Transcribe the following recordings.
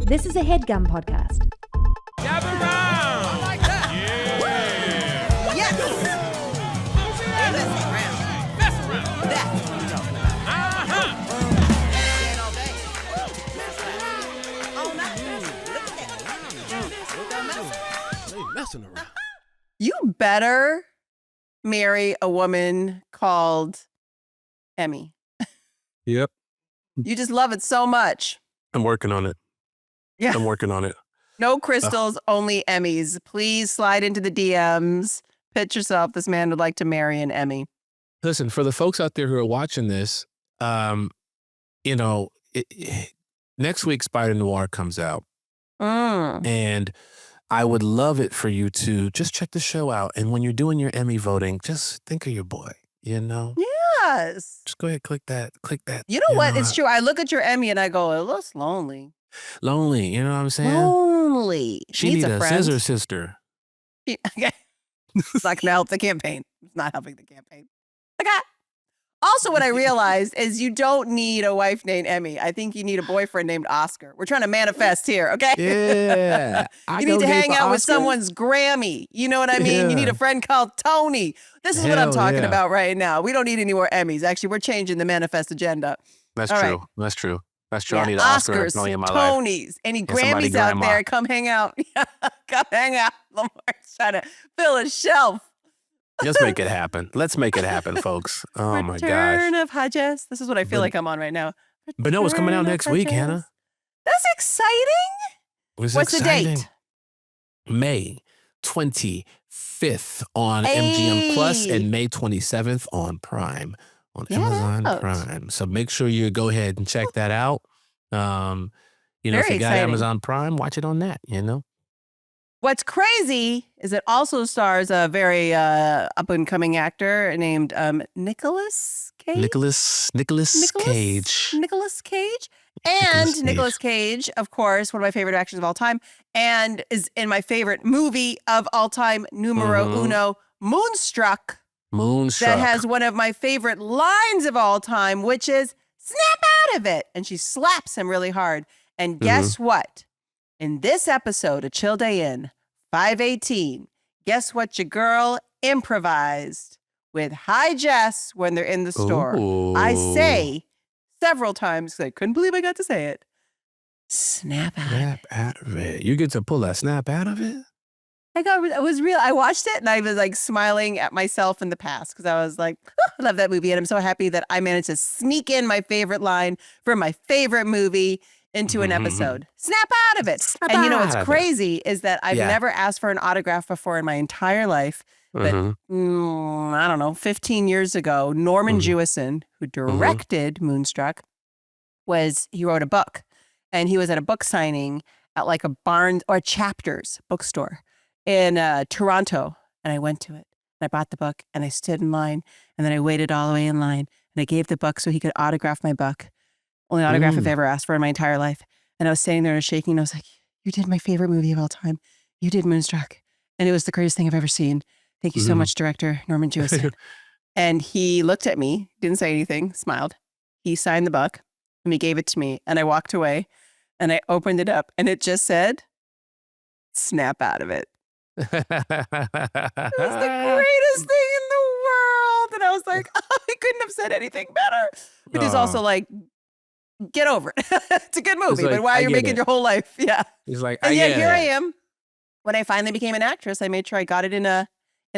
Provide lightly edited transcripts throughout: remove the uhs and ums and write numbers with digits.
This is a HeadGum podcast. Gather round! I like that! Yeah! Yes! Mess around. Mess around! That's what I'm talking about. Uh-huh! All day. Mess around. All night. Look at that. They messing around. You better marry a woman called Emmy. Yep. You just love it so much. I'm working on it. Yeah. I'm working on it. No crystals, only Emmys. Please slide into the DMs. Pitch yourself. This man would like to marry an Emmy. Listen, for the folks out there who are watching this, next week Spider Noir comes out. And I would love it for you to just check the show out. And when you're doing your Emmy voting, just think of your boy, you know? Yes. Just go ahead, click that. You know what? It's true. I look at your Emmy and I go, it looks lonely. Lonely, you know what I'm saying? Lonely. She Needs needs a a friend. scissor sister. Okay. It's not going to help the campaign. It's not helping the campaign. Okay. Also, what I realized is you don't need a wife named Emmy. I think you need a boyfriend named Oscar. We're trying to manifest here, okay? Yeah. You need to hang out with someone's Grammy. You know what I mean? Yeah. You need a friend called Tony. This is what I'm Hell talking yeah. about right now. We don't need any more Emmys. Actually, we're changing the manifest agenda. That's All true. right. That's true. That's true. Yeah, I need an Oscar Oscars, Tony in my life. Tonys, any And somebody Grammys out grandma. there, come hang out. Come hang out. Lamar's trying to fill a shelf. Let's make it happen. Let's make it happen, folks. Oh my gosh. Return of Hodges. This is what I feel But- like I'm on right now. But no, it's coming out Return of next week, Hodges. Hannah. That's exciting. It's What's exciting. the date? May 25th on MGM Plus Hey. and May 27th on Prime, on Get Amazon out. Prime. So make sure you go ahead and check that out. If Very you got exciting. Amazon Prime, watch it on that, you know? What's crazy is it also stars a very up-and-coming actor named Nicolas Cage. Nicholas Cage. Nicolas Cage. Nicolas And Cage. Nicolas Cage, of course, one of my favorite actors of all time, and is in my favorite movie of all time, numero Mhm. uno, Moonstruck, Moonstruck. that has one of my favorite lines of all time, which is, snap out of it. And she slaps him really hard. And guess what? In this episode, A Chill Day In, 518, guess what your girl improvised with Hi Jess when they're in the store? I Ooh. say several times, 'cause I couldn't believe I got to say it, snap out of it. Snap out of it. You get to pull that snap out of it? It was real. I watched it and I was like smiling at myself in the past because I was like, oh, I love that movie. And I'm so happy that I managed to sneak in my favorite line from my favorite movie into an episode. Snap out of it. Snap And you know out what's of it. crazy is that I've Yeah. never asked for an autograph before in my entire life. But Mhm. I don't know, 15 years ago, Norman Mhm. Jewison, who directed Moonstruck, he wrote a book. And he was at a book signing at like a Barnes or Chapters bookstore in Toronto. And I went to it. And I bought the book and I stood in line. And then I waited all the way in line. And I gave the book so he could autograph my book. Only autograph I've ever asked for in my entire life. And I was standing there and shaking. And I was like, you did my favorite movie of all time. You did Moonstruck. And it was the greatest thing I've ever seen. Thank you so much, director Norman Jewison. And he looked at me, didn't say anything, smiled. He signed the book and he gave it to me. And I walked away and I opened it up and it just said, snap out of it. It was the greatest thing in the world. And I was like, I couldn't have said anything better. But he's also like, get over it. It's a good movie, like, but why I are you get making it. your whole life? Yeah. He's like, And I yet get here I it. am. When I finally became an actress, I made sure I got it in a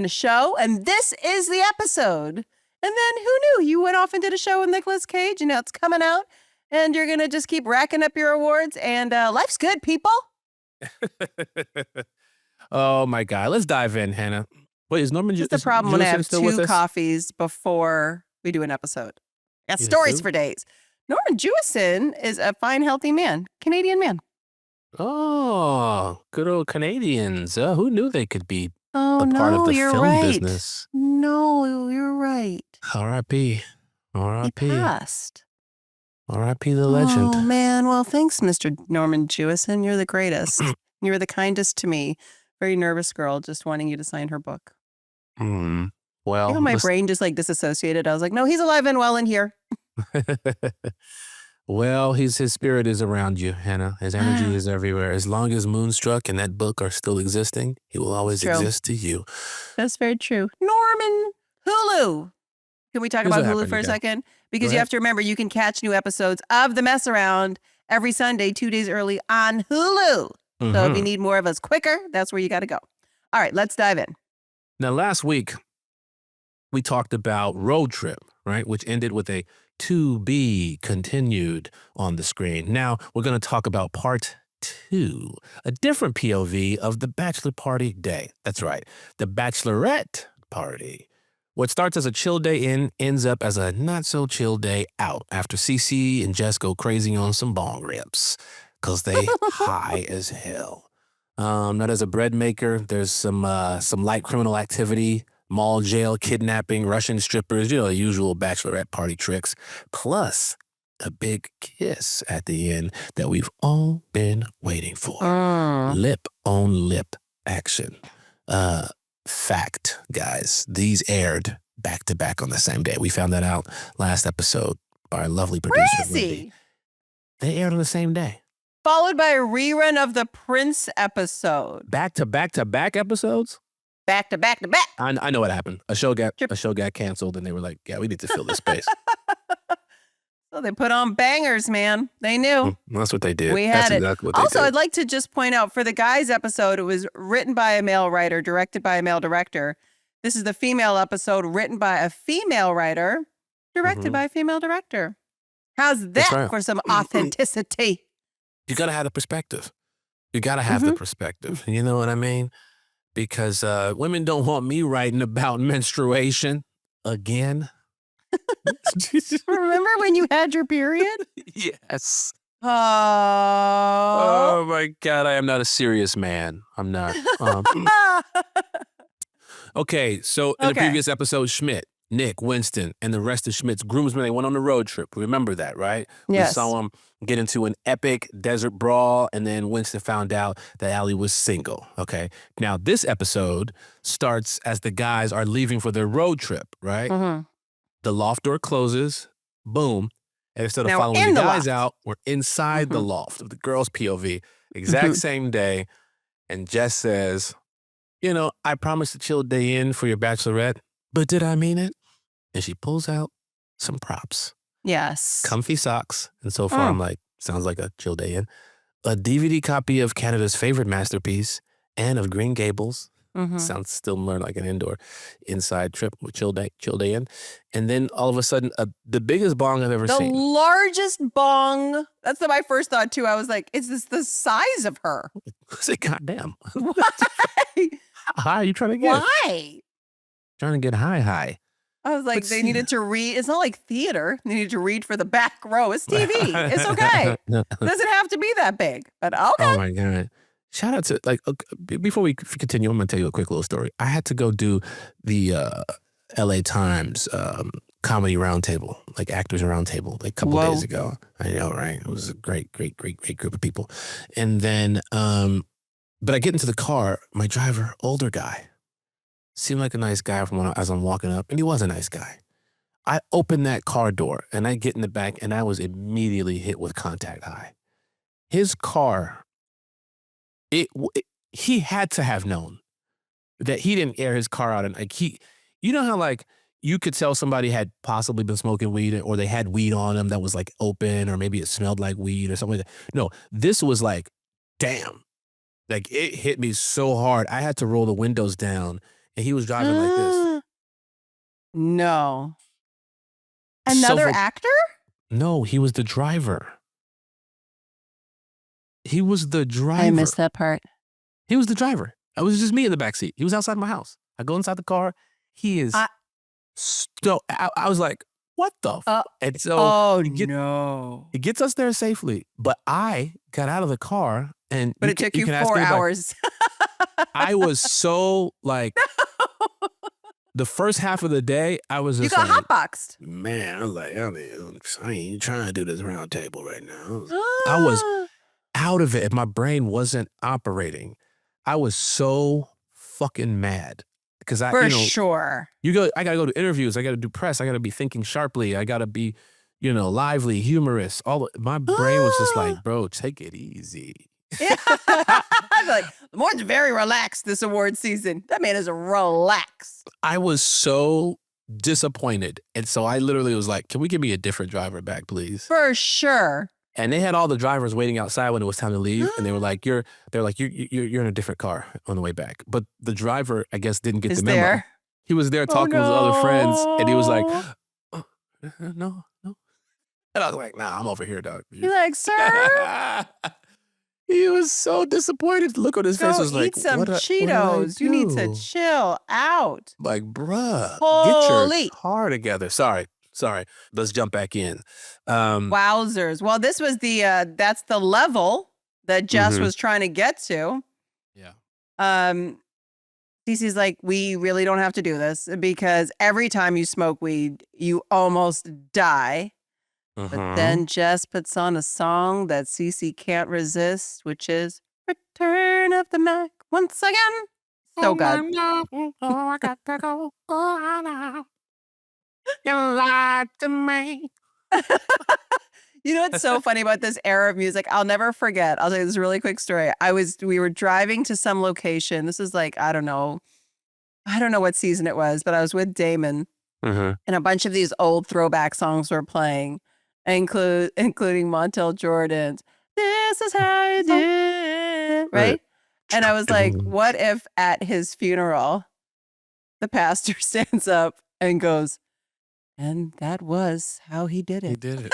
show. And this is the episode. And then who knew? You went off and did a show with Nicolas Cage, and now it's coming out. And you're going to just keep racking up your awards. And life's good, people. Oh my God. Let's dive in, Hannah. Wait, is Norman That's the problem when I have still with two us? coffees before we do an episode. I got Yes, stories sir. for days. Norman Jewison is a fine, healthy man, Canadian man. Oh, good old Canadians. Who knew they could be Oh, a part of no, the you're film right. business? No, you're right. R.I.P. He R.I.P. passed. R.I.P. the legend. Oh, man. Well, thanks, Mr. Norman Jewison. You're the greatest. You were the kindest to me. Very nervous girl, just wanting you to sign her book. Well, You know, my brain just like disassociated. I was like, no, he's alive and well in here. Well, his spirit is around you, Hannah. His energy is everywhere. As long as Moonstruck and that book are still existing, he will always true. exist to you. That's very true. Norman, Hulu. Can we talk Here's about what Hulu happened, for a okay. second? Because Go you ahead. have to remember, you can catch new episodes of The Mess Around every Sunday, 2 days early on Hulu. So if you need more of us quicker, that's where you got to go. All right, let's dive in. Now, last week, we talked about Road Trip, right? Which ended with a to be continued on the screen. Now, we're going to talk about part 2, a different POV of the bachelor party day. That's right, the bachelorette party. What starts as a chill day in ends up as a not-so-chill day out after Cece and Jess go crazy on some bong rips because they high as hell. Not as a bread maker, there's some light criminal activity, mall jail, kidnapping, Russian strippers, the usual bachelorette party tricks, plus a big kiss at the end that we've all been waiting for. Lip on lip action. Fact, guys, these aired back to back on the same day. We found that out last episode by our lovely producer, Wendy. Crazy. They aired on the same day. Followed by a rerun of the Prince episode. Back to back to back episodes? Back to back to back. I know what happened. A show got canceled, and they were like, "Yeah, we need to fill this space." So they put on bangers, man. They knew. That's what they did. We had That's it. exactly what they Also, did. I'd like to just point out for the guys episode, it was written by a male writer, directed by a male director. This is the female episode, written by a female writer, directed by a female director. How's that right. for some authenticity? You gotta have the perspective. You gotta have the perspective. You know what I mean? Because women don't want me writing about menstruation again. Remember when you had your period? Yes. Oh. Oh my God, I am not a serious man. I'm not. Okay, so in the previous episode, Schmidt, Nick, Winston, and the rest of Schmidt's groomsmen, they went on a road trip. Remember that, right? Yes. We saw them get into an epic desert brawl, and then Winston found out that Allie was single, okay? Now, this episode starts as the guys are leaving for their road trip, right? The loft door closes, boom, and instead of Now following in the the guys loft. out, we're inside the loft of the girls' POV, exact same day, and Jess says, I promised a chill day in for your bachelorette, but did I mean it? And she pulls out some props. Yes. Comfy socks. And so far, I'm like, sounds like a chill day in. A DVD copy of Canada's favorite masterpiece, and of Green Gables. Sounds still more like an inside trip with chill day in. And then all of a sudden, the biggest bong I've ever The seen. largest bong. That's my first thought, too. I was like, is this the size of her? I said, goddamn. Why? How high are you trying to get? Why? Trying to get high. I was like, But they see- needed to read. It's not like theater. They needed to read for the back row. It's TV. It's okay. Doesn't have to be that big. But okay. Oh my God. Shout out to, before we continue, I'm going to tell you a quick little story. I had to go do the LA Times comedy roundtable, like actors roundtable, like a couple days ago. I know, right? It was a great group of people. And then, but I get into the car, my driver, older guy, seemed like a nice guy as I'm walking up, and he was a nice guy. I open that car door, and I get in the back, and I was immediately hit with contact high. His car... he had to have known that he didn't air his car out, and you know how you could tell somebody had possibly been smoking weed, or they had weed on them that was open, or maybe it smelled like weed or something like that. No, this was damn, it hit me so hard. I had to roll the windows down, and he was driving like this. No. Another actor? No, he was the driver. He was the driver. I missed that part. He was the driver. It was just me in the backseat. He was outside my house. I go inside the car. He is I was like, what the fuck? And so no. it gets us there safely. But I got out of the car, and But it took you can ask 4 anybody. hours. I was so the first half of the day, I was You just got hotboxed. man, I was like, I ain't trying to do this round table right now. I was out of it. My brain wasn't operating. I was so fucking mad because For sure. I gotta go to interviews. I gotta do press. I gotta be thinking sharply. I gotta be, lively, humorous. My brain was just like, bro, take it easy. Yeah. I'm like, Lamore's very relaxed this award season. That man is relaxed. I was so disappointed. And so I literally was like, can we give me a different driver back, please? For sure. And they had all the drivers waiting outside when it was time to leave. And they were like, you're in a differerent car on the way back. But the driver, I guess, didn't get the memo. There? He was there talking with his other friends. And he was like, oh, no. And I was like, nah, I'm over here, dog. You're like, sir? He was so disappointed. Look on his face was like, eat some what Cheetos. You need to chill out. Like, bruh, Holy. get your car together. Sorry. Let's jump back in. Wowzers. Well, this was that's the level that Jess was trying to get to. Yeah. Cece's like, we really don't have to do this because every time you smoke weed, you almost die. But then Jess puts on a song that Cece can't resist, which is Return of the Mac once again. So good. Oh, I got to go. Oh, no. You lied to me. You know what's so funny about this era of music? I'll never forget. I'll tell you this really quick story. We were driving to some location. This is like, I don't know what season it was, but I was with Damon and a bunch of these old throwback songs were playing, including Montel Jordan's This Is How You Do It, right? And I was like, what if at his funeral, the pastor stands up and goes, and that was how he did it. He did it.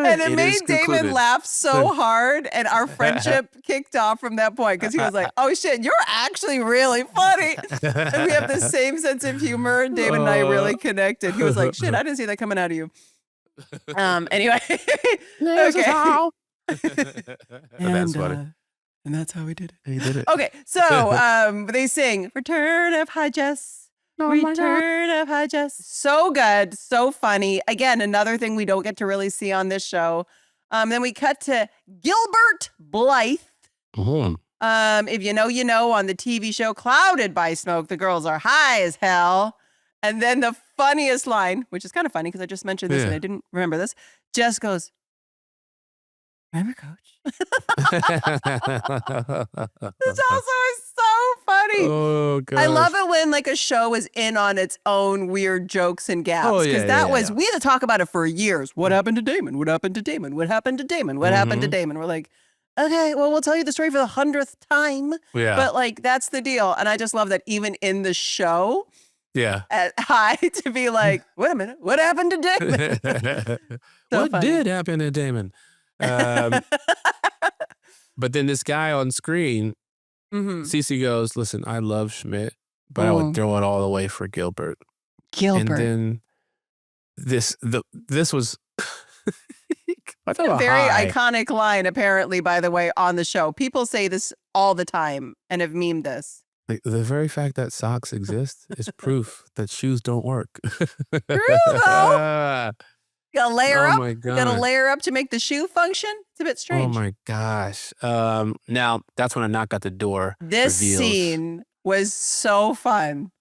And it made Damon laugh so hard, and our friendship kicked off from that point because he was like, oh shit, you're actually really funny. And we have the same sense of humor. David and I really connected. He was like, shit, I didn't see that coming out of you. Anyway. Okay. That's funny. And that's how we did it. He did it. Okay, so they sing Return of High Jess. Return of High Jess. So good, so funny. Again, another thing we don't get to really see on this show. Then we cut to Gilbert Blythe. If you know, you know, on the TV show Clouded by Smoke, the girls are high as hell. And then the funniest line, which is kind of funny because I just mentioned this and I didn't remember this, Jess goes, remember, Coach? This also is so funny. Oh, gosh. I love it when like a show is in on its own weird jokes and gaps. Oh, Because yeah, we had to talk about it for years. What happened to Damon? What happened to Damon? What happened to Damon? What happened to Damon? We're like, okay, well, we'll tell you the story for the 100th time. Yeah. But like, that's the deal. And I just love that even in the show, at high to be like, wait a minute, what happened to Damon? What did happen to Damon? But then this guy on screen, Cece goes, listen, I love Schmidt, but I would throw it all away for Gilbert. And then this was a very iconic line, apparently, by the way, on the show. People say this all the time and have memed this. Like, the very fact that socks exist is proof that shoes don't work. True, though. You gotta layer up. My God. You gotta layer up to make the shoe function. It's a bit strange. Oh my gosh. Now that's when a knock at the door. This reveals. scene was so fun.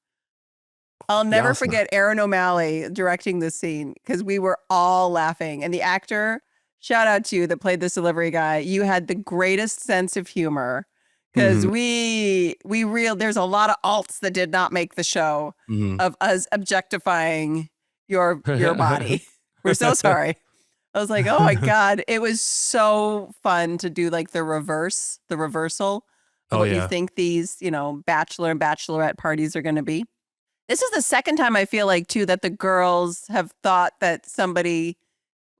I'll never forget Aaron O'Malley directing this scene because we were all laughing. And the actor, shout out to you, that played this delivery guy. You had the greatest sense of humor because there's a lot of alts that did not make the show of us objectifying your body. We're so sorry. I was like, oh my God. It was so fun to do like the reversal of what you think these, bachelor and bachelorette parties are going to be. This is the second time I feel like too that the girls have thought that somebody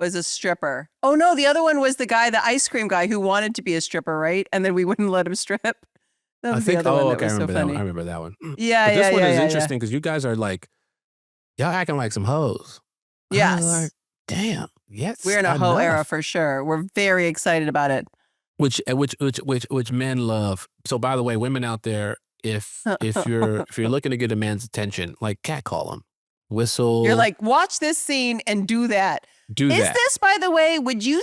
was a stripper. Oh no, the other one was the ice cream guy who wanted to be a stripper, right? And then we wouldn't let him strip. That was the other one that was so funny. I remember that one. Yeah, but this one is interesting because you guys are like, y'all acting like some hoes. Yes. Like, damn. Yes. We're in a hoe era for sure. We're very excited about it. Which men love. So by the way, women out there, if you're looking to get a man's attention, like catcall him, whistle. You're like, watch this scene and do that. Is this, by the way, would you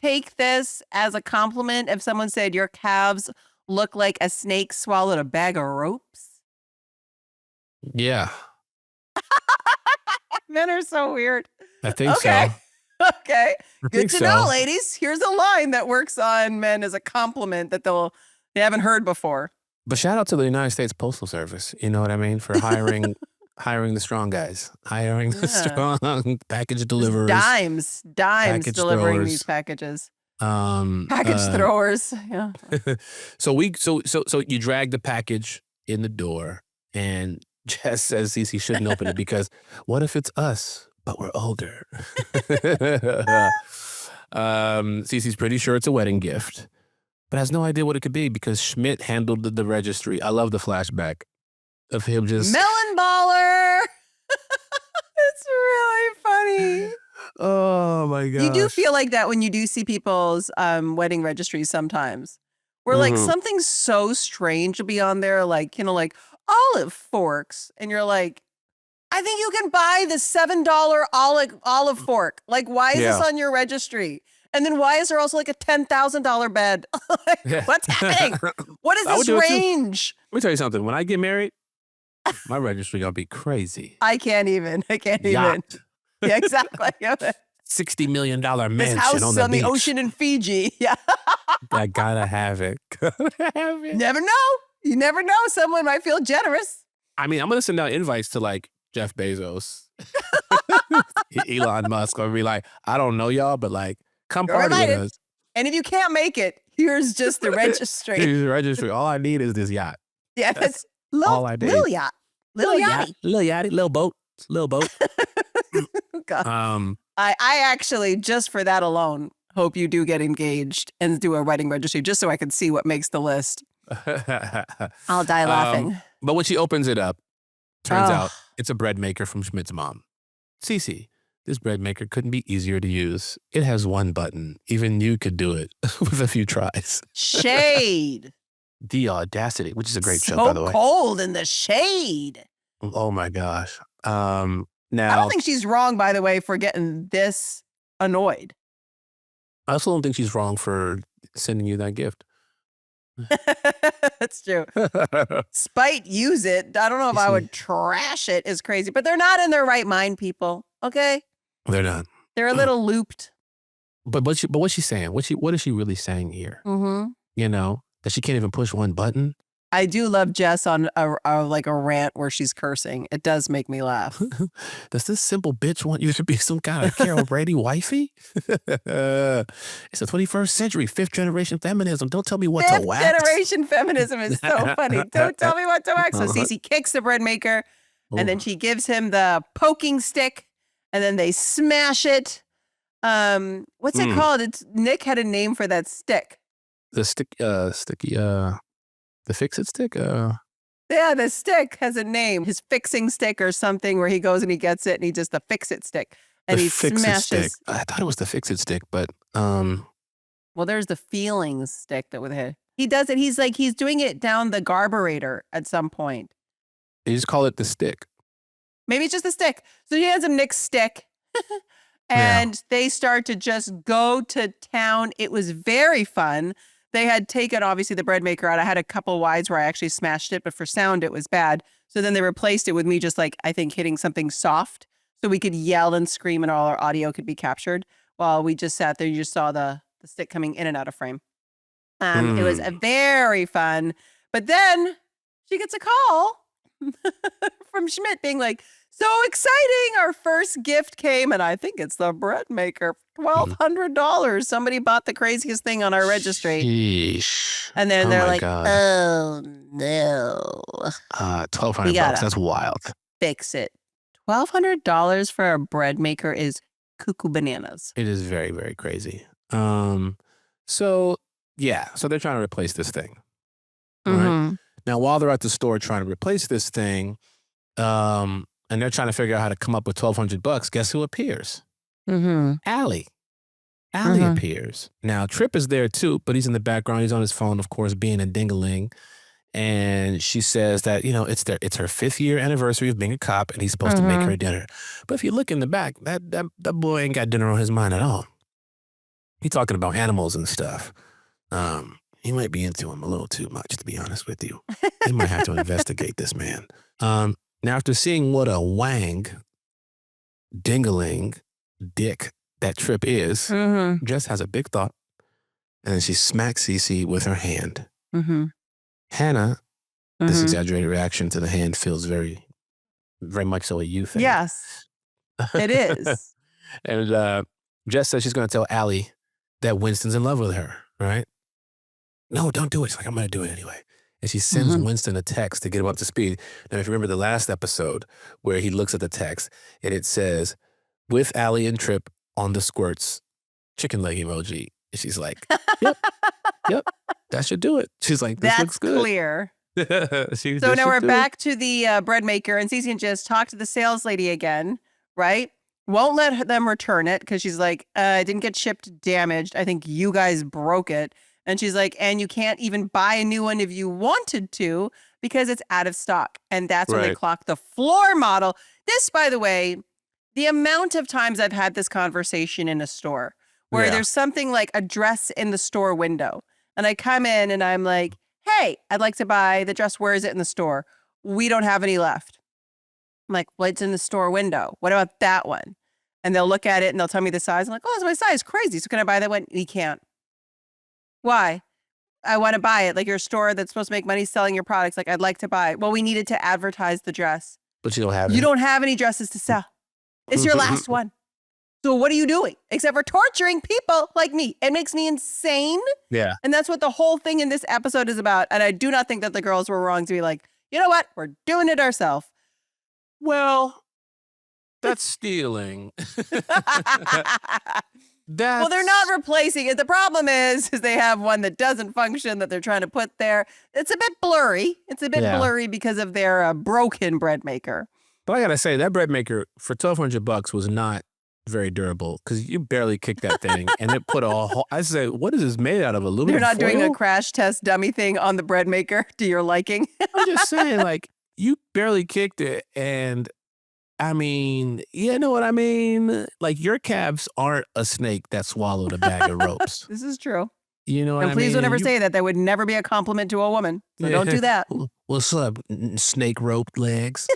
take this as a compliment if someone said your calves look like a snake swallowed a bag of ropes? Yeah, Men are so weird. I think Okay. so. Okay. I Good think to so. know, ladies. Here's a line that works on men as a compliment that they haven't heard before. But shout out to the United States Postal Service. You know what I mean? For hiring the strong guys, hiring the Yeah. strong package Just deliverers, dimes package delivering throwers. these packages. Um, Package uh, throwers. Yeah. so you drag the package in the door, and Jess says Cece shouldn't open it because what if it's us, but we're older? Cece's pretty sure it's a wedding gift, but has no idea what it could be because Schmidt handled the registry. I love the flashback of him just Melon baller. It's really funny. Oh my gosh. You do feel like that when you do see people's wedding registries sometimes. Where like Mhm. something so strange will be on there, like, like olive forks. And you're like, I think you can buy the $7 olive fork. Like, why is this Yeah. on your registry? And then why is there also like a $10,000 bed? Like, what's happening? What is I would this do it too. Let me tell you something. When I get married, my registry gonna be crazy. I can't even. Yacht. Yeah, exactly. Yeah. $60 million This mansion house on the on beach. the ocean in Fiji. Yeah. I gotta have it. Gotta have it. Never know. You never know. Someone might feel generous. I mean, I'm gonna send out invites to like Jeff Bezos, Elon Musk. I'll be like, I don't know y'all, but like, come You're party with invited. us. And if you can't make it, here's just the registry. Here's the registry. All I need is this yacht. Yeah, That's it's all I need. Lil Yacht. Lil Yachty. Little yachty, little boat, little boat. God. Um, I actually, just for that alone, hope you do get engaged and do a wedding registry just so I can see what makes the list. I'll die laughing. But when she opens it up, turns Oh. out it's a bread maker from Schmidt's mom. Cece, this bread maker couldn't be easier to use. It has one button. Even you could do it with a few tries. Shade. The audacity, which is a great show, So by the way. cold in the shade. Oh my gosh. I Now, don't think she's wrong, by the way, for getting this annoyed. I also don't think she's wrong for sending you that gift. That's true. Spite, use it. I don't know if I would trash it is crazy, but they're not in their right mind, people. Okay? They're not. They're a little looped. But what's she saying? What is she really saying here? Mm-hmm. You know, that she can't even push one button? I do love Jess on like a rant where she's cursing. It does make me laugh. Does this simple bitch want you to be some kind of Carol Brady wifey? It's the 21st century, fifth generation feminism. Don't tell me what to Fifth wax. generation feminism is so funny. Don't tell me what to wax. So Cece kicks the bread maker, and then she gives him the poking stick, and then they smash it. What's it called? Nick had a name for that stick. The sticky, the fix-it stick? Yeah, the stick has a name. His fixing stick or something where he goes and he gets it and he just the fix-it stick. And he fix-it smashes. stick. I thought it was the fix-it stick, but Well, there's the feelings stick that would hit. He does it. He's doing it down the garburator at some point. they just call it the stick. Maybe it's just the stick. So he hands him Nick's stick. And they start to just go to town. It was very fun. They had taken, obviously, the bread maker out. I had a couple wides where I actually smashed it, but for sound, it was bad. So then they replaced it with me just like, I think, hitting something soft so we could yell and scream and all our audio could be captured while we just sat there. You just saw the stick coming in and out of frame. It was a very fun. But then she gets a call from Schmidt being like, so exciting. Our first gift came, and I think it's the bread maker. $1,200. Somebody bought the craziest thing on our registry. Sheesh. And then they're my like, God. oh, no. $1,200. gotta- That's wild. Fix it. $1,200 for a bread maker is cuckoo bananas. It is very, very crazy. So they're trying to replace this thing. All right. Mhm. Now, while they're at the store trying to replace this thing, and they're trying to figure out how to come up with $1,200, guess who appears? Mhm. Allie Mhm. appears. Now, Tripp is there too, but he's in the background. He's on his phone, of course, being a dingaling. And she says that, it's her 5th year anniversary of being a cop, and he's supposed to make her dinner. But if you look in the back, that boy ain't got dinner on his mind at all. He's talking about animals and stuff. He might be into him a little too much, to be honest with you. He might have to investigate this man. Now, after seeing what a wang, dingaling, dick that Trip is, Jess has a big thought. And then she smacks Cece with her hand. Hannah, this exaggerated reaction to the hand feels very, very much so a you thing. Yes, it is. And Jess says she's going to tell Allie that Winston's in love with her, right? No, don't do it. She's like, I'm going to do it anyway. And she sends Winston a text to get him up to speed. Now, if you remember the last episode where he looks at the text and it says, with Allie and Trip on the squirts, chicken leg emoji. And she's like, yep, that should do it. She's like, this looks good. That's clear. So now we're back to the bread maker, and Cece and Jess talk to the sales lady again, right? Won't let them return it because she's like, it didn't get shipped damaged. I think you guys broke it. And she's like, and you can't even buy a new one if you wanted to because it's out of stock. And that's when they clock the floor model. This, by the way, the amount of times I've had this conversation in a store where there's something like a dress in the store window. And I come in and I'm like, hey, I'd like to buy the dress. Where is it in the store? We don't have any left. I'm like, well, it's in the store window. What about that one? And they'll look at it and they'll tell me the size. I'm like, oh, that's my size. Crazy. So can I buy that one? We can't. Why? I want to buy it. Like, you're a store that's supposed to make money selling your products. Like, I'd like to buy it. Well, we needed to advertise the dress. But you don't have You don't have any dresses to sell. It's your last one. So what are you doing? Except for torturing people like me. It makes me insane. Yeah. And that's what the whole thing in this episode is about. And I do not think that the girls were wrong to be like, you know what? We're doing it ourselves. Well, that's stealing. Well, they're not replacing it. The problem is they have one that doesn't function that they're trying to put there. It's a bit blurry. It's a bit blurry because of their broken bread maker. But I gotta say, that bread maker for $1,200 was not very durable because you barely kicked that thing and it put a whole. I said, what is this made out of? Aluminum They're not foil? doing a crash test dummy thing on the bread maker to your liking. I'm just saying, like, you barely kicked it, and I mean, you know what I mean? Like, your calves aren't a snake that swallowed a bag of ropes. This is true. You know what I mean? And please don't ever say that. That would never be a compliment to a woman. So don't do that. What's up, snake roped legs?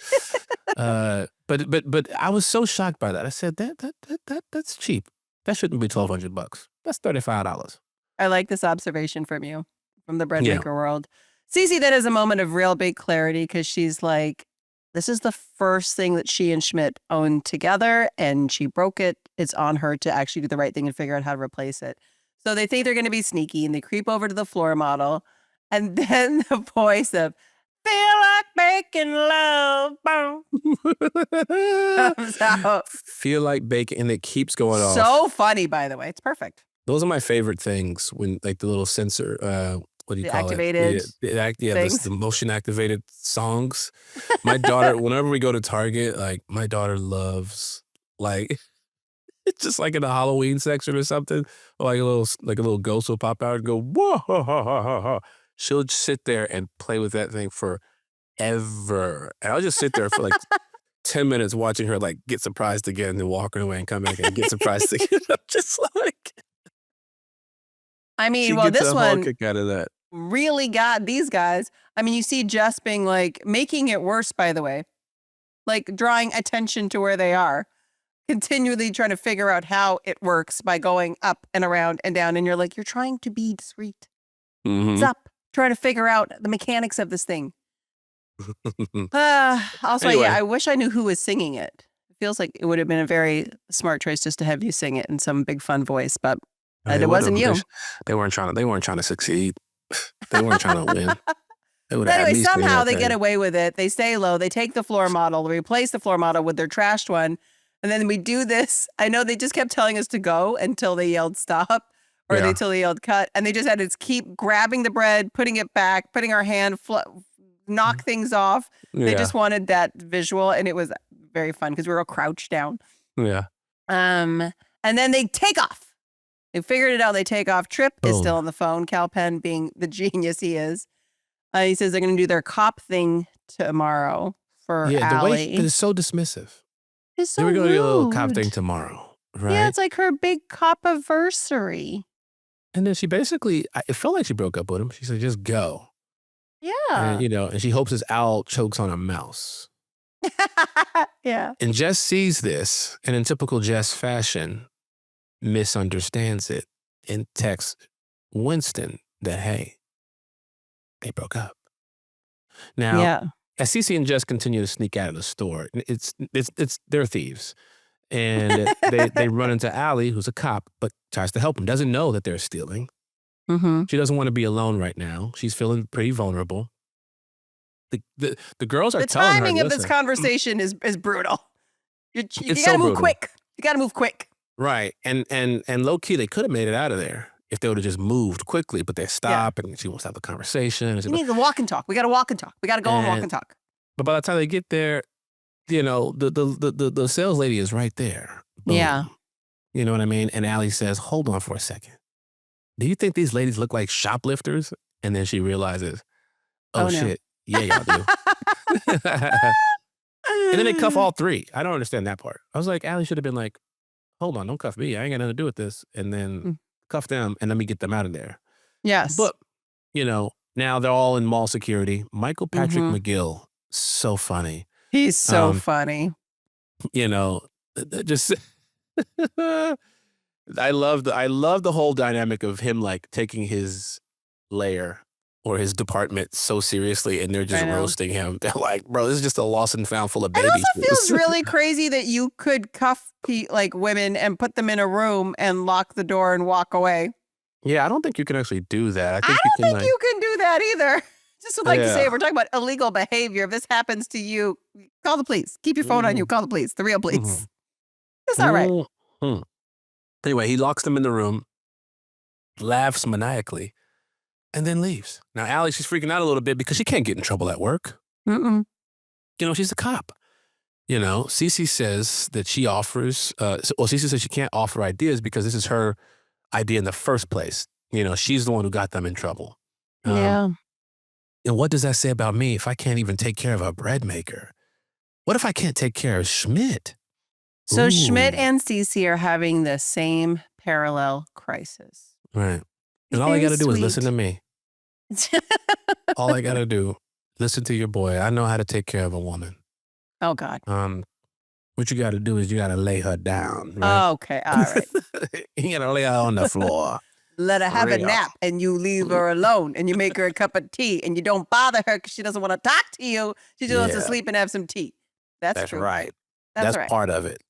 But I was so shocked by that. I said that's cheap. That shouldn't be $1,200. That's $35. I like this observation from you, from the bread maker world. Cece then has a moment of real big clarity because she's like, this is the first thing that she and Schmidt owned together, and she broke it. It's on her to actually do the right thing and figure out how to replace it. So they think they're going to be sneaky, and they creep over to the floor model, and then the voice of "Feel like making love" comes out. Feel like bacon, and it keeps going off. So funny, by the way. It's perfect. Those are my favorite things when, like, the little sensor. What do you call activated it? The motion activated songs. My daughter, whenever we go to Target, like, my daughter loves, like, it's just like in the Halloween section or something, or like a little ghost will pop out and go, whoa, ha, ha, ha, ha, ha. She'll sit there and play with that thing forever. And I'll just sit there for like 10 minutes watching her, like, get surprised again and then walking away and come back and get surprised again. I'm just like, I mean, she well, gets this a one whole kick out of that. really got these guys. I mean, you see Jess being like, making it worse, by the way, like drawing attention to where they are, continually trying to figure out how it works by going up and around and down. And you're like, you're trying to be discreet. It's up, trying to figure out the mechanics of this thing. Also, Anyway. yeah, I wish I knew who was singing it. It feels like it would have been a very smart choice just to have you sing it in some big fun voice, but it wasn't you. They weren't trying to succeed. They weren't trying to win. But anyway, somehow they get away with it. They stay low. They take the floor model, replace the floor model with their trashed one. And then we do this. I know they just kept telling us to go until they yelled stop or until they yelled cut. And they just had to keep grabbing the bread, putting it back, putting our hand, knock things off. They just wanted that visual. And it was very fun because we were all crouched down. Yeah. And then they take off. They figured it out. They take off. Trip is still on the phone. Cal Penn being the genius he is. He says they're going to do their cop thing tomorrow for Allie. The way it's so dismissive. It's so We're going to do a little rude. cop thing tomorrow, right? Yeah, it's like her big cop anniversary. And then she basically, it felt like she broke up with him. She said, just go. Yeah. And, and she hopes his owl chokes on a mouse. Yeah. And Jess sees this, and in typical Jess fashion, misunderstands it and texts Winston that, hey, they broke up. Now, Yeah. as Cece and Jess continue to sneak out of the store, they're thieves. And they run into Allie, who's a cop, but tries to help them. Doesn't know that they're stealing. Mm-hmm. She doesn't want to be alone right now. She's feeling pretty vulnerable. The girls are The telling her, timing of this listen, conversation is brutal. You It's gotta so move brutal. quick. You gotta move quick. right. And low key, they could have made it out of there if they would have just moved quickly, but they stop and she wants to have a conversation. And We need to walk and talk. We gotta walk and talk. We gotta go and walk and talk. But by the time they get there, you know, the sales lady is right there. Boom. Yeah. You know what I mean? And Allie says, hold on for a second. Do you think these ladies look like shoplifters? And then she realizes, oh, no. shit. Yeah, y'all do. And then they cuff all three. I don't understand that part. I was like, Allie should have been like, hold on, don't cuff me. I ain't got nothing to do with this. And then cuff them and let me get them out of there. Yes. But, you know, now they're all in mall security. Michael Patrick McGill, so funny. He's so funny. You know, just I love the whole dynamic of him like taking his lair or his department so seriously, and they're just roasting him. They're like, bro, this is just a lost and found full of baby It also shoes. feels really crazy that you could cuff like women and put them in a room and lock the door and walk away. Yeah, I don't think you can actually do that. I don't think you can do that either. Just would like to say, if we're talking about illegal behavior, if this happens to you, call the police. Keep your phone on you. Call the police. The real police. That's not right. Anyway, he locks them in the room, laughs maniacally, and then leaves. Now, Allie, she's freaking out a little bit because she can't get in trouble at work. Mm-mm. You know, she's a cop. You know, Cece says that she offers, Cece says she can't offer ideas because this is her idea in the first place. You know, she's the one who got them in trouble. Yeah. And what does that say about me if I can't even take care of a bread maker? What if I can't take care of Schmidt? So Ooh. Schmidt and Cece are having the same parallel crisis. Right. And all I got to do is listen to me. All I got to do, listen to your boy. I know how to take care of a woman. Oh, God. What you got to do is you got to lay her down. Right? Okay. All right. You got to lay her on the floor. Let her have a nap and you leave her alone and you make her a cup of tea and you don't bother her because she doesn't want to talk to you. She just wants to sleep and have some tea. That's true. Right. That's right. Part of it.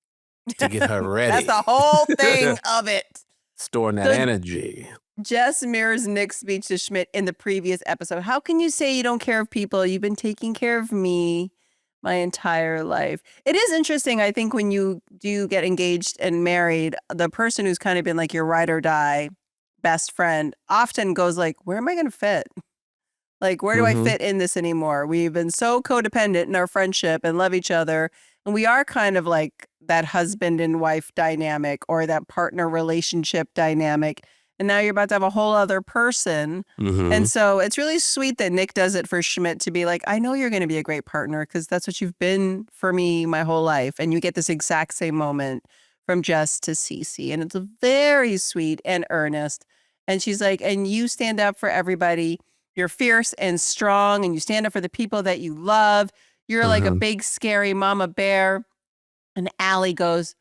To get her ready. That's the whole thing of it. Storing that energy. Jess mirrors Nick's speech to Schmidt in the previous episode. How can you say you don't care of people? You've been taking care of me my entire life. It is interesting, I think, when you do get engaged and married, the person who's kind of been like your ride or die best friend often goes like, where am I going to fit? Like, where do I fit in this anymore? We've been so codependent in our friendship and love each other. And we are kind of like that husband and wife dynamic or that partner relationship dynamic. And now you're about to have a whole other person. And so it's really sweet that Nick does it for Schmidt to be like, I know you're going to be a great partner because that's what you've been for me my whole life. And you get this exact same moment from Jess to Cece. And it's very sweet and earnest. And she's like, and you stand up for everybody. You're fierce and strong and you stand up for the people that you love. You're like a big, scary mama bear. And Allie goes,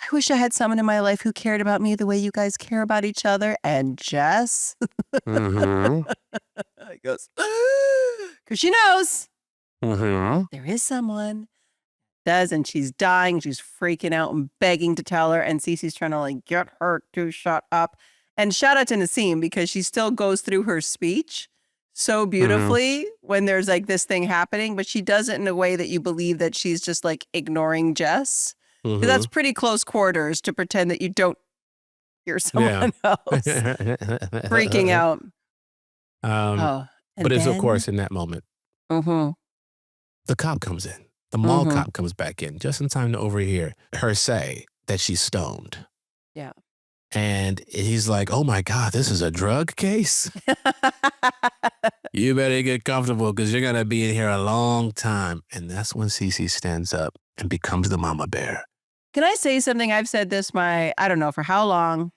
I wish I had someone in my life who cared about me the way you guys care about each other. And Jess goes, because she knows there is someone. Does, and she's dying. She's freaking out and begging to tell her. And Cece's trying to like get her to shut up. And shout out to Nassim because she still goes through her speech so beautifully when there's like this thing happening, but she does it in a way that you believe that she's just like ignoring Jess. Because that's pretty close quarters to pretend that you don't hear someone else freaking out. But it's of course in that moment, the cop comes in. The mall cop comes back in just in time to overhear her say that she's stoned. Yeah. And he's like, oh my God, this is a drug case? You better get comfortable because you're going to be in here a long time. And that's when Cece stands up and becomes the mama bear. Can I say something? I've said this I don't know for how long.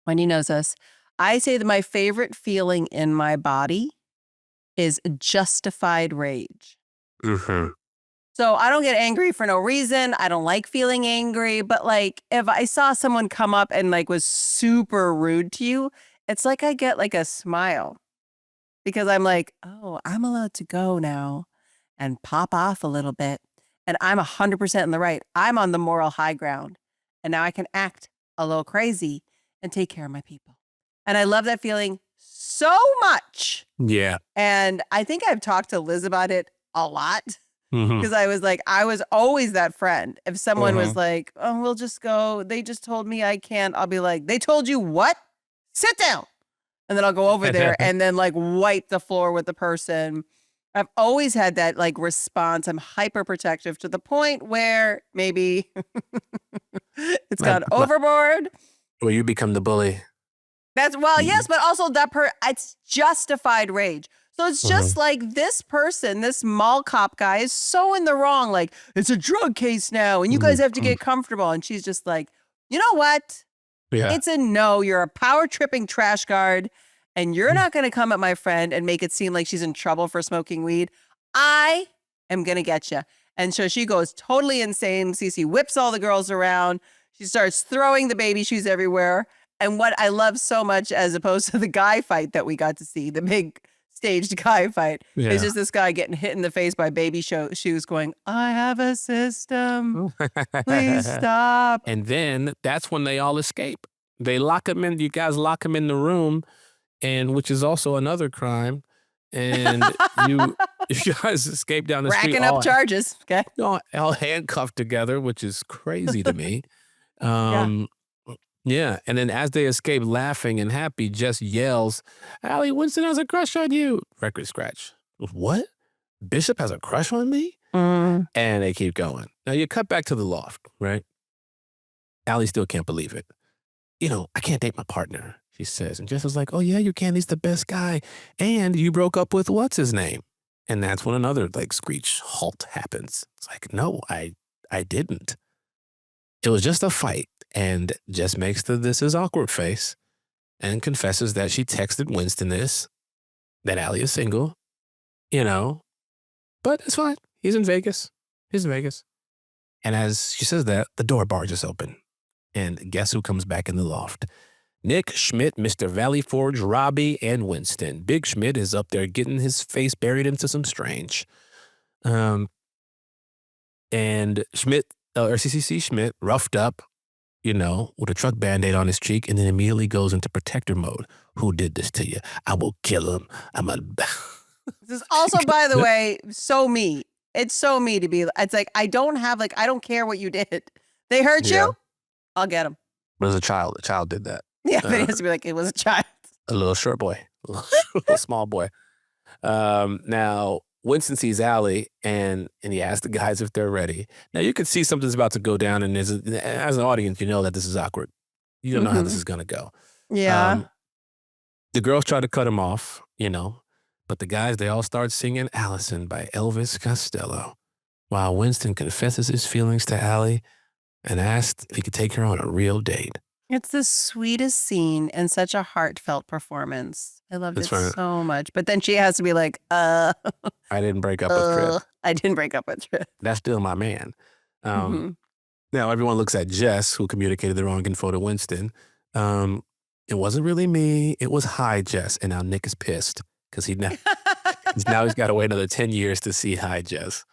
Wendy knows us. I say that my favorite feeling in my body is justified rage. Mm-hmm. So I don't get angry for no reason. I don't like feeling angry. But like if I saw someone come up and like was super rude to you, it's like I get like a smile because I'm like, oh, I'm allowed to go now and pop off a little bit. And I'm 100% in the right. I'm on the moral high ground. And now I can act a little crazy and take care of my people. And I love that feeling so much. Yeah. And I think I've talked to Liz about it a lot. Mm-hmm. Because I was like, I was always that friend. If someone was Mhm. like, oh, we'll just go, they just told me I can't, I'll be like, they told you what? Sit down. And then I'll go over there and then like wipe the floor with the person. I've always had that like response. I'm hyper protective to the point where maybe it's gone overboard. Where you become the bully. That's yes, but also it's justified rage. So it's just like this person, this mall cop guy is so in the wrong. Like, it's a drug case now and you guys have to get comfortable. And she's just like, you know what? Yeah. It's a no. You're a power tripping trash guard and you're not going to come at my friend and make it seem like she's in trouble for smoking weed. I am going to get you. And so she goes totally insane. Cece whips all the girls around. She starts throwing the baby shoes everywhere. And what I love so much, as opposed to the guy fight that we got to see, the big staged guy fight, is just this guy getting hit in the face by baby shoes going, I have a system. Please stop. And then that's when they all escape. They lock him in. You guys lock him in the room, and which is also another crime. And you guys escape down the street. Racking up charges. Okay. All handcuffed together, which is crazy to me. Yeah, and then as they escape laughing and happy, Jess yells, Allie Winston has a crush on you. Record scratch. What? Bishop has a crush on me? And they keep going. Now you cut back to the loft, right? Allie still can't believe it. You know, I can't date my partner, she says. And Jess is like, oh yeah, you can. He's the best guy. And you broke up with what's his name? And that's when another like screech halt happens. It's like, no, I didn't. It was just a fight. And Jess makes the this is awkward face and confesses that she texted Winston this, that Allie is single, you know, but it's fine. He's in Vegas. And as she says that, the door barges open. And guess who comes back in the loft? Nick, Schmidt, Mr. Valley Forge, Robbie, and Winston. Big Schmidt is up there getting his face buried into some strange. And Schmidt, or CCC Schmidt, roughed up, you know, with a truck Band-Aid on his cheek, and then immediately goes into protector mode. Who did this to you? I will kill him. This is also, by the way, so me. It's so me to be, it's like, I don't care what you did. They hurt you? I'll get them. But as a child did that. Yeah, but it has to be like, it was a child. A little short boy, a little small boy. Now, Winston sees Allie, and he asks the guys if they're ready. Now, you can see something's about to go down, and as an audience, you know that this is awkward. You don't know how this is going to go. Yeah. The girls try to cut him off, you know, but the guys, they all start singing Allison by Elvis Costello, while Winston confesses his feelings to Allie and asks if he could take her on a real date. It's the sweetest scene and such a heartfult performance. I loved it so much. But then she has to be like, I didn't break up with Tripp. I didn't break up with Tripp. That's still my man. Now, everyone looks at Jess, who communicated the wrong info to Winston. It wasn't really me. It was Hi Jess. And now Nick is pissed because he's got to wait another 10 years to see Hi Jess.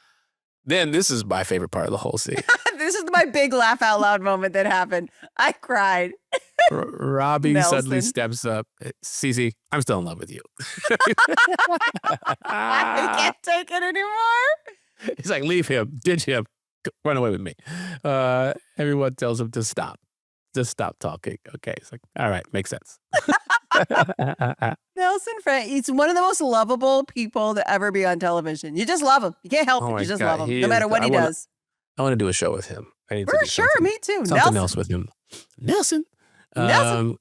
Then this is my favorite part of the whole scene. This is my big laugh out loud moment that happened. I cried. Robbie suddenly steps up. Cece, I'm still in love with you. I can't take it anymore. He's like, leave him, ditch him, run away with me. Everyone tells him to stop. Just stop talking. Okay. It's like, all right, makes sense. Nelson Frank, he's one of the most lovable people to ever be on television. You just love him. You can't help it. You just love him, no matter what he does. I want to do a show with him. For sure, me too. Something else with him. Nelson. Allie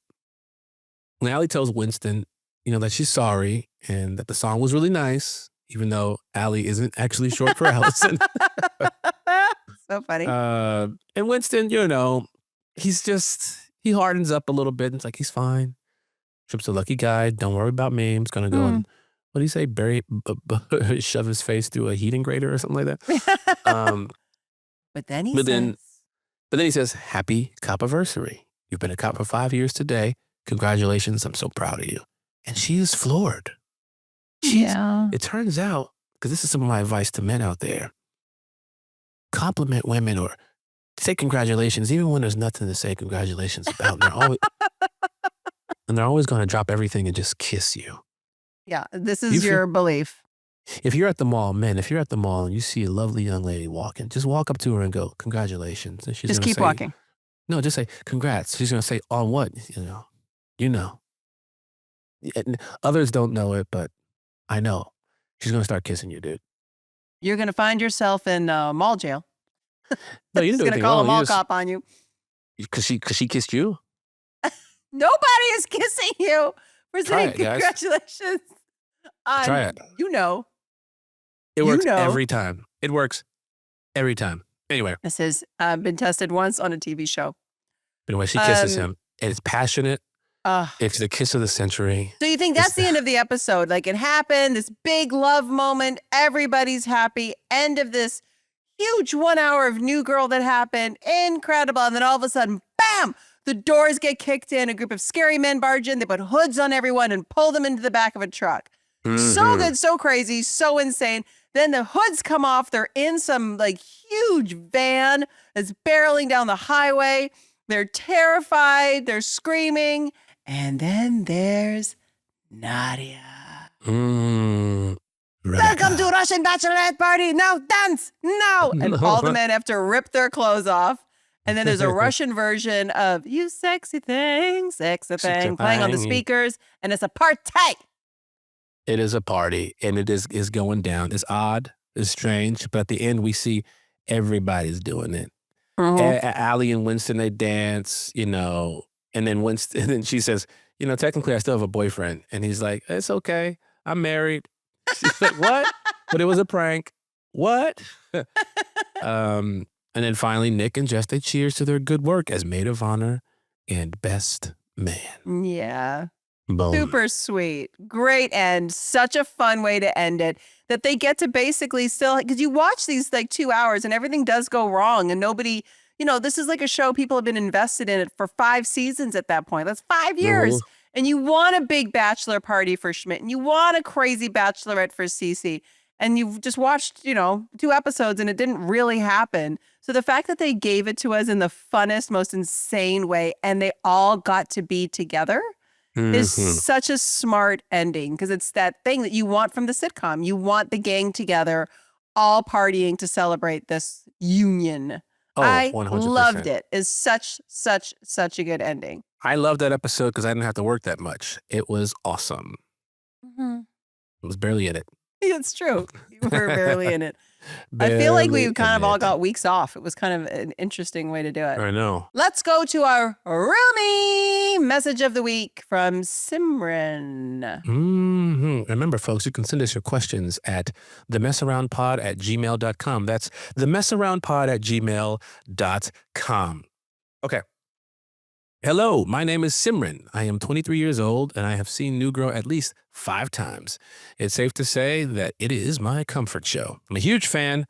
tells Winston, you know, that she's sorry and that the song was really nice, even though Allie isn't actually short for Allison. So funny. And Winston, you know, he hardens up a little bit. And it's like, he's fine. Tripp's a lucky guy. Don't worry about me. I'm just going to go and what do you say? Shove his face through a heating grater or something like that. But then he But says, then he says, happy cop-anniversary. You've been a cop for 5 years today. Congratulations. I'm so proud of you. And she is floored. It turns out, because this is some of my advice to men out there, compliment women or say congratulations, even when there's nothing to say congratulations about. And they're always going to drop everything and just kiss you. Yeah, this is your belief. If you're at the mall, men, if you're at the mall and you see a lovely young lady walking, just walk up to her and go, congratulations. And she's Just gonna keep say, walking. No, just say, congrats. She's going to say, on what? You know. And others don't know it, but I know. She's going to start kissing you, dude. You're going to find yourself in mall jail. No, you didn't do She's going to anything call a wrong. mall cop on you. Because she kissed you? Nobody is kissing you for Try saying it, guys. congratulations. Try it. You know. It works every time. It works every time. Anyway. This has been tested once on a TV show. Anyway, she kisses him. And it's passionate. It's the kiss of the century. So you think that's the end of the episode? Like it happened, this big love moment. Everybody's happy. End of this huge 1 hour of New Girl that happened. Incredible. And then all of a sudden, bam, the doors get kicked in. A group of scary men barge in. They put hoods on everyone and pull them into the back of a truck. So good, so crazy, so insane. Then the hoods come off. They're in some like huge van that's barreling down the highway. They're terrified. They're screaming. And then there's Nadia. Welcome to Russian bachelorette party. Now dance. No. And all the men have to rip their clothes off. And then there's a Russian version of You Sexy Thing, playing on the speakers. And it's a party. It is a party, and it is going down. It's odd, it's strange, but at the end we see everybody's doing it. Allie and Winston, they dance, and then she says, technically I still have a boyfriend, and he's like, it's okay, I'm married. She's like, what? But it was a prank. What? And then finally, Nick and Jess, they cheers to their good work as maid of honor and best man. Yeah. Boom. Super sweet. Great end. Such a fun way to end it. That they get to basically still, because you watch these like 2 hours and everything does go wrong and nobody, this is like a show people have been invested in it for 5 seasons at that point. That's 5 years. And you want a big bachelor party for Schmidt and you want a crazy bachelorette for Cece. And you've just watched, 2 episodes and it didn't really happen. So the fact that they gave it to us in the funnest, most insane way and they all got to be together is such a smart ending because it's that thing that you want from the sitcom. You want the gang together, all partying to celebrate this union. I 100%. loved it. It's such a good ending. I loved that episode because I didn't have to work that much. It was awesome. Mm-hmm. I was barely in it. It's true. You were barely in it. I feel like we kind of all got weeks off. It was kind of an interesting way to do it. I know. Let's go to our Rumi message of the week from Simran. Remember, folks, you can send us your questions at themessaroundpod@gmail.com. That's themessaroundpod@gmail.com. Okay. Hello, my name is Simran. I am 23 years old, and I have seen New Girl at least 5 times. It's safe to say that it is my comfort show. I'm a huge fan.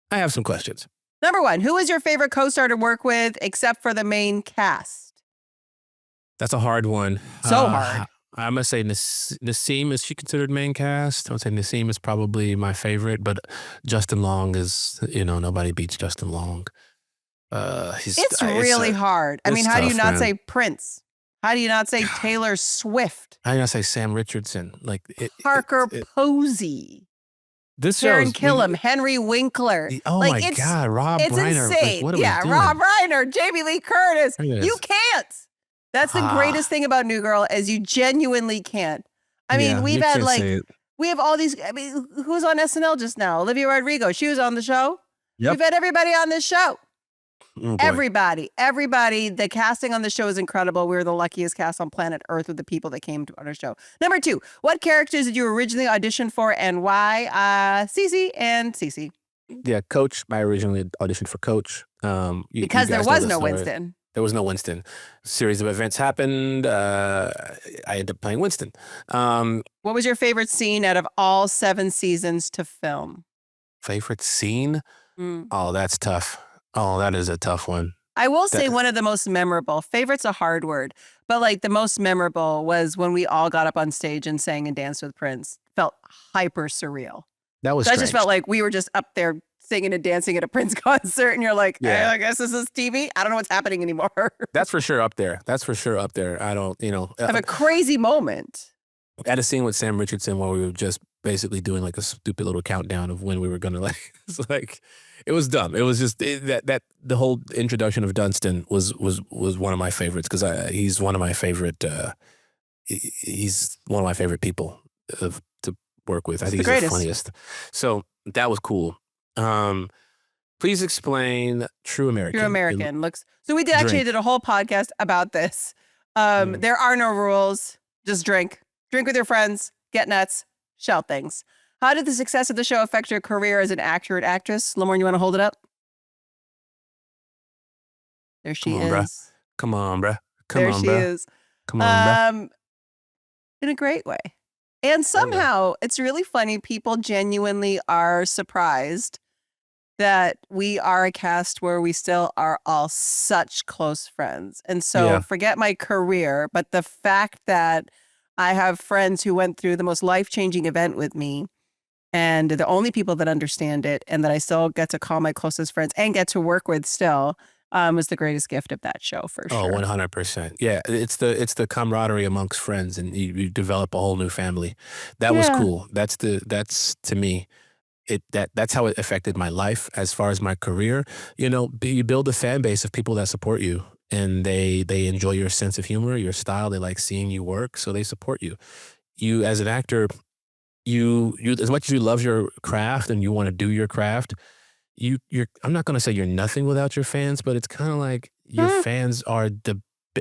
I have some questions. Number 1, who is your favorite co-star to work with except for the main cast? That's a hard one. So hard. I'm going to say Nassim, is she considered main cast? I would say Nassim is probably my favorite, but Justin Long is, nobody beats Justin Long. It's really hard. I mean, how do you not say Prince? How do you not say Taylor Swift? How do you not say Sam Richardson? Parker Posey. This Karen Killam, Henry Winkler. Oh my God, Rob Reiner. Insane. What are we doing? Rob Reiner, Jamie Lee Curtis. You can't. That's the greatest thing about New Girl is you genuinely can't. I mean, we've had we have all these. I mean, who's on SNL just now? Olivia Rodrigo. She was on the show. Yep. We've had everybody on this show. Oh, everybody. The casting on the show is incredible. We're the luckiest cast on planet Earth with the people that came on our show. Number 2, what characters did you originally audition for and why? Cece and Cece. Yeah, Coach. I originally auditioned for Coach. Because there was no Winston. There was no Winston. A series of events happened. I ended up playing Winston. What was your favorite scene out of all 7 seasons to film? Favorite scene? Mm. Oh, that's tough. Oh, that is a tough one. I will say one of the most memorable, favorite's a hard word, but like the most memorable was when we all got up on stage and sang and danced with Prince. Felt hyper surreal. That was So I strange. just felt like we were just up there singing and dancing at a Prince concert, and you're like, Yeah. I guess this is TV. I don't know what's happening anymore. That's for sure up there. That's for sure up there. I don't, Have a crazy moment. I had a scene with Sam Richardson where we were just basically doing like a stupid little countdown of when we were gonna it was dumb. It was just that the whole introduction of Dunstan was one of my favorites because he's one of my favorite he's one of my favorite people to work with. I think he's the funniest. So that was cool. Please explain True American. True American looks. So we actually did a whole podcast about this. There are no rules. Just drink. Drink with your friends. Get nuts. Shout things. How did the success of the show affect your career as an actor or actress? Lamorne, you want to hold it up? There she is. Come on, bruh. There she is. Come on, bruh. In a great way. And somehow it's really funny. People genuinely are surprised that we are a cast where we still are all such close friends. And so forget my career, but the fact that I have friends who went through the most life-changing event with me and the only people that understand it and that I still get to call my closest friends and get to work with still was the greatest gift of that show for sure. Oh, 100%. Yeah, it's the camaraderie amongst friends and you develop a whole new family. That was cool. That's to me, that's how it affected my life as far as my career. You build a fan base of people that support you. And they enjoy your sense of humor, your style. They like seeing you work, so they support you. You as an actor, you as much as you love your craft and you want to do your craft, you're. I'm not going to say you're nothing without your fans, but it's kind of like your fans are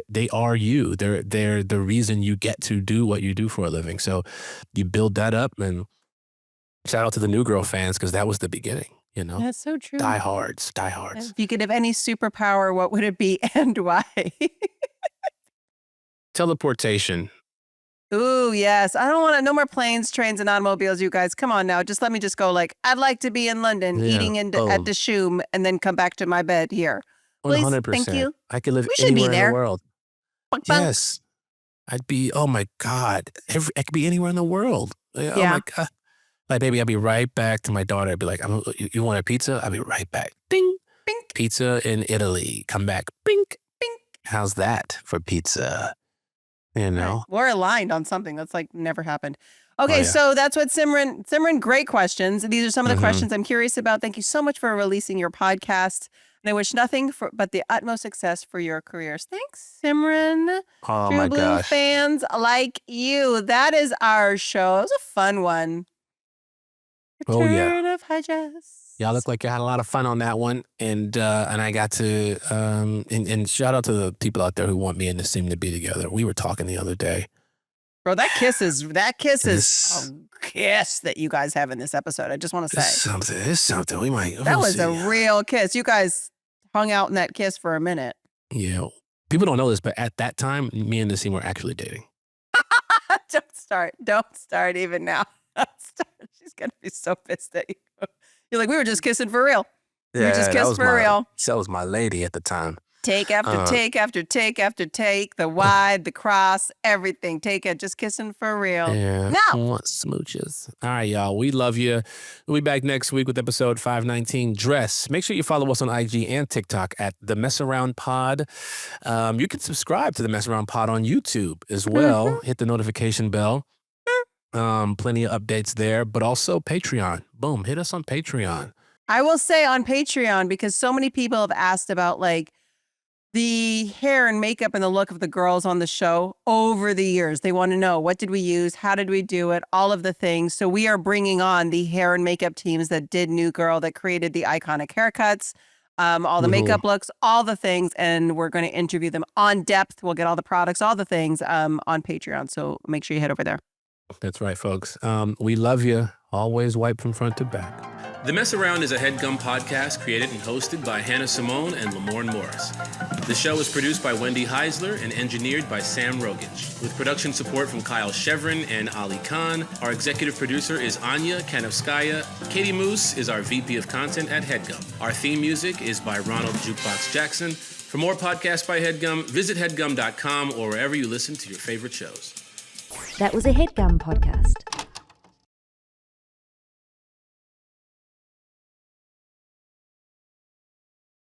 they are you. They're the reason you get to do what you do for a living. So you build that up, and shout out to the New Girl fans because that was the beginning. That's so true. Diehards. If you could have any superpower, what would it be and why? Teleportation. Ooh, yes. I don't want no more planes, trains, and automobiles, you guys. Come on now. Just let me just go I'd like to be in London eating at the Shoom and then come back to my bed here. Please, 100%. thank you. I could live anywhere in the world. Bunk. Yes. I'd be, oh my God. I could be anywhere in the world. Oh my God. Like, baby, I'd be right back to my daughter. I'd be like, you want a pizza? I'd be right back. Ding. Bink. Pizza in Italy. Come back. Bink. Bink. How's that for pizza? Right. We're aligned on something that's never happened. Okay, so that's what Simran, great questions. These are some of the questions I'm curious about. Thank you so much for releasing your podcast. And I wish nothing but the utmost success for your careers. Thanks, Simran. Oh, True my Blue gosh. fans like you. That is our show. It was a fun one. Return of Hydras. Y'all look like you had a lot of fun on that one. And I got to, and shout out to the people out there who want me and Nassim to be together. We were talking the other day. Bro, that kiss is a kiss that you guys have in this episode. I just want to say. It's something. We might. That was a real kiss. You guys hung out in that kiss for a minute. Yeah. People don't know this, but at that time, me and Nassim were actually dating. Don't start even now. She's going to be so pissed at you. You're like, we were just kissing for real. We just kissed for real. That was my lady at the time. Take after take after take after take, the wide, the cross, everything. Take it, just kissing for real. Yeah. No. I want smooches. All right, y'all. We love you. We'll be back next week with episode 519, Dress. Make sure you follow us on IG and TikTok at The Mess Around Pod. You can subscribe to The Mess Around Pod on YouTube as well. Hit the notification bell. Plenty of updates there, but also Patreon. Boom. Hit us on Patreon. I will say on Patreon, because so many people have asked about the hair and makeup and the look of the girls on the show over the years. They want to know, what did we use? How did we do it? All of the things. So we are bringing on the hair and makeup teams that did New Girl, that created the iconic haircuts, all the makeup looks, all the things. And we're going to interview them on depth. We'll get all the products, all the things on Patreon. So make sure you head over there. That's right, folks. We love you. Always wipe from front to back. The Mess Around is a HeadGum podcast created and hosted by Hannah Simone and Lamorne Morris. The show is produced by Wendy Heisler and engineered by Sam Rogich, with production support from Kyle Chevron and Ali Khan. Our executive producer is Anya Kanovskaya. Katie Moose is our VP of Content at HeadGum. Our theme music is by Ronald Jukebox Jackson. For more podcasts by HeadGum, visit headgum.com or wherever you listen to your favorite shows. That was a HeadGum podcast.